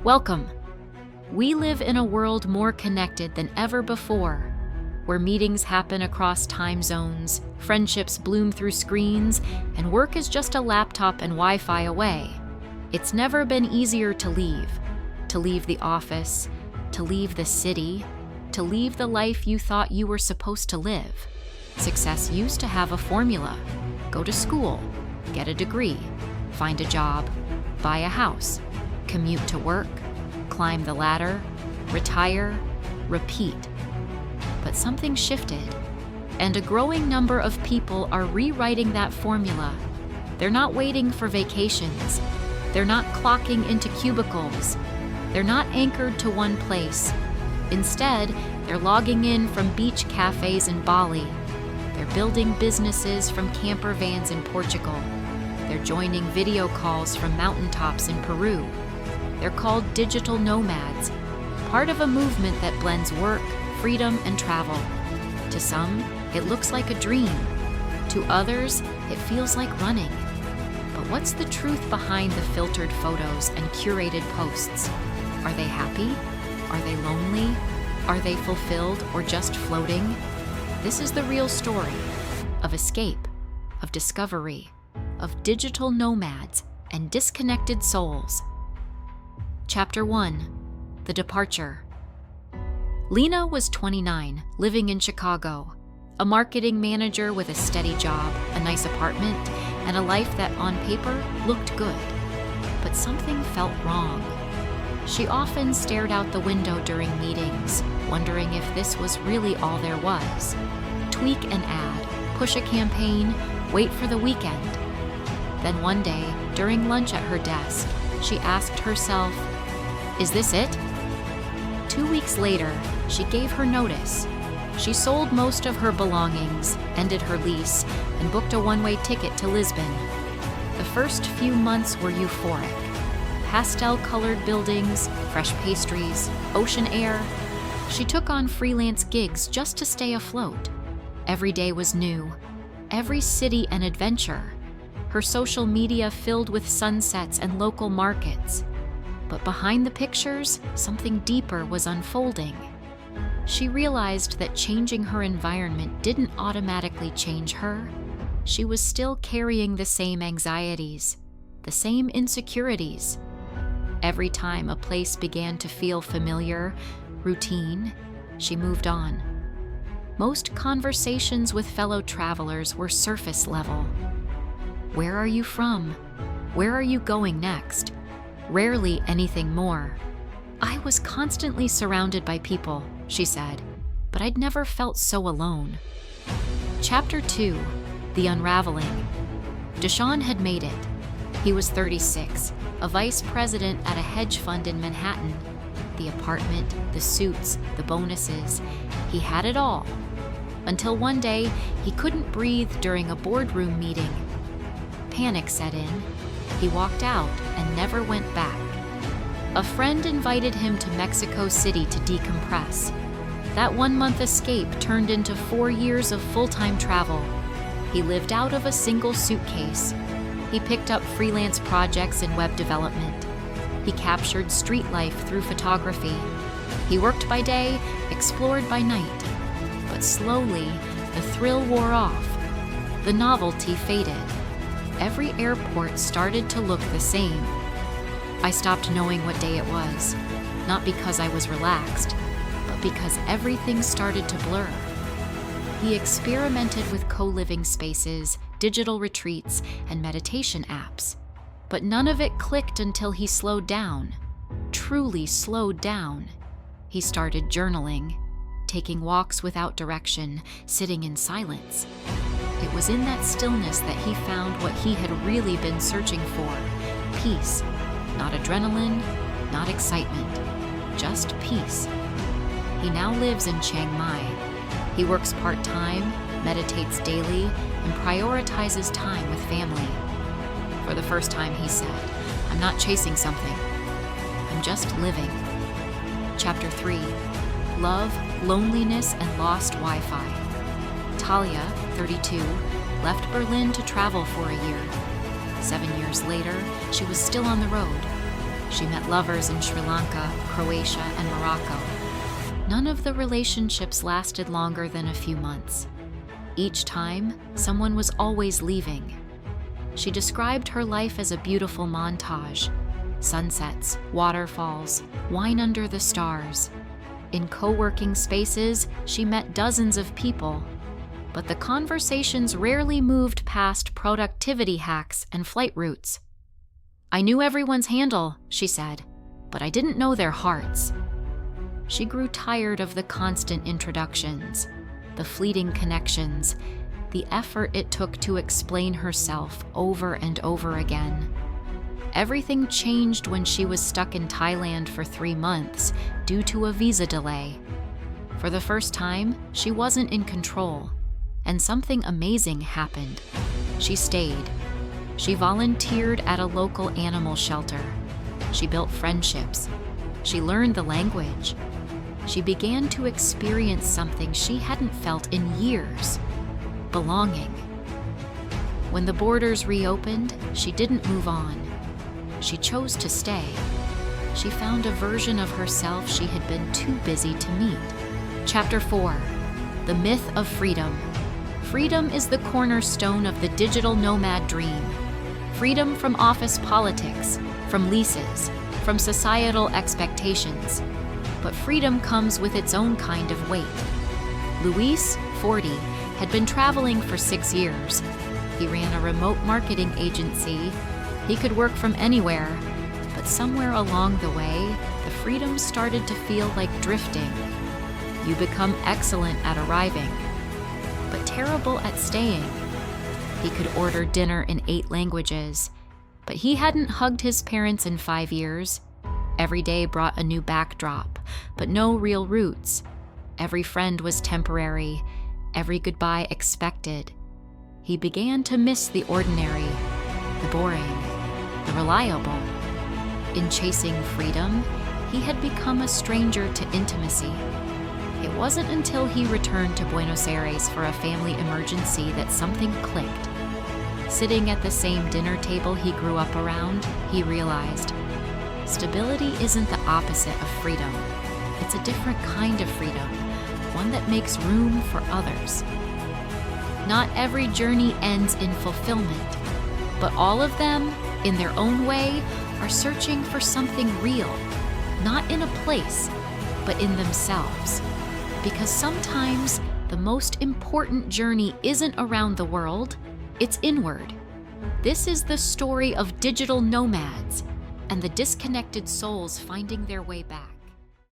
Welcome. We live in a world more connected than ever before, where meetings happen across time zones, friendships bloom through screens, and work is just a laptop and Wi-Fi away. It's never been easier to leave the office, to leave the city, to leave the life you thought you were supposed to live. Success used to have a formula. Go to school, get a degree, find a job, buy a house, commute to work, climb the ladder, retire, repeat. But something shifted, and a growing number of people are rewriting that formula. They're not waiting for vacations. They're not clocking into cubicles. They're not anchored to one place. Instead, they're logging in from beach cafes in Bali. They're building businesses from camper vans in Portugal. They're joining video calls from mountaintops in Peru. They're called digital nomads, part of a movement that blends work, freedom, and travel. To some, it looks like a dream. To others, it feels like running. But what's the truth behind the filtered photos and curated posts? Are they happy? Are they lonely? Are they fulfilled or just floating? This is the real story of escape, of discovery, of digital nomads and disconnected souls. Chapter 1. The Departure. Lena was 29, living in Chicago, a marketing manager with a steady job, a nice apartment, and a life that on paper looked good. But something felt wrong. She often stared out the window during meetings, wondering if this was really all there was. Tweak an ad, push a campaign, wait for the weekend. Then one day, during lunch at her desk, she asked herself, "Is this it?" 2 weeks later, she gave her notice. She sold most of her belongings, ended her lease, and booked a one-way ticket to Lisbon. The first few months were euphoric. Pastel-colored buildings, fresh pastries, ocean air. She took on freelance gigs just to stay afloat. Every day was new, every city an adventure. Her social media filled with sunsets and local markets. But behind the pictures, something deeper was unfolding. She realized that changing her environment didn't automatically change her. She was still carrying the same anxieties, the same insecurities. Every time a place began to feel familiar, routine, she moved on. Most conversations with fellow travelers were surface level. Where are you from? Where are you going next? Rarely anything more. I was constantly surrounded by people, she said, but I'd never felt so alone. Chapter 2. The Unraveling. Deshaun had made it. He was 36, a vice president at a hedge fund in Manhattan. The apartment, the suits, the bonuses. He had it all. Until one day, he couldn't breathe during a boardroom meeting. Panic set in. He walked out and never went back. A friend invited him to Mexico City to decompress. That 1-month escape turned into 4 years of full-time travel. He lived out of a single suitcase. He picked up freelance projects in web development. He captured street life through photography. He worked by day, explored by night. But slowly, the thrill wore off. The novelty faded. Every airport started to look the same. I stopped knowing what day it was, not because I was relaxed, but because everything started to blur. He experimented with co-living spaces, digital retreats, and meditation apps, but none of it clicked until he slowed down, truly slowed down. He started journaling, taking walks without direction, sitting in silence. It was in that stillness that he found what he had really been searching for: peace. Not adrenaline, not excitement, just peace. He now lives in Chiang Mai. He works part-time, meditates daily, and prioritizes time with family. For the first time, he said, "I'm not chasing something. I'm just living." Chapter 3. Love, Loneliness, and Lost Wi-Fi. Talia, 32, left Berlin to travel for a year. 7 years later, she was still on the road. She met lovers in Sri Lanka, Croatia, and Morocco. None of the relationships lasted longer than a few months. Each time, someone was always leaving. She described her life as a beautiful montage: sunsets, waterfalls, wine under the stars. In co-working spaces, she met dozens of people, but the conversations rarely moved past productivity hacks and flight routes. "I knew everyone's handle," she said, "but I didn't know their hearts." She grew tired of the constant introductions, the fleeting connections, the effort it took to explain herself over and over again. Everything changed when she was stuck in Thailand for 3 months due to a visa delay. For the first time, she wasn't in control, and something amazing happened. She stayed. She volunteered at a local animal shelter. She built friendships. She learned the language. She began to experience something she hadn't felt in years: belonging. When the borders reopened, she didn't move on. She chose to stay. She found a version of herself she had been too busy to meet. Chapter 4: The Myth of Freedom. Freedom is the cornerstone of the digital nomad dream. Freedom from office politics, from leases, from societal expectations. But freedom comes with its own kind of weight. Luis, 40, had been traveling for 6 years. He ran a remote marketing agency. He could work from anywhere, but somewhere along the way, the freedom started to feel like drifting. You become excellent at arriving, but terrible at staying. He could order dinner in 8 languages, but he hadn't hugged his parents in 5 years. Every day brought a new backdrop, but no real roots. Every friend was temporary, every goodbye expected. He began to miss the ordinary, the boring, the reliable. In chasing freedom, he had become a stranger to intimacy. It wasn't until he returned to Buenos Aires for a family emergency that something clicked. Sitting at the same dinner table he grew up around, he realized stability isn't the opposite of freedom. It's a different kind of freedom, one that makes room for others. Not every journey ends in fulfillment, but all of them, in their own way, are searching for something real, not in a place, but in themselves. Because sometimes the most important journey isn't around the world, it's inward. This is the story of digital nomads and the disconnected souls finding their way back.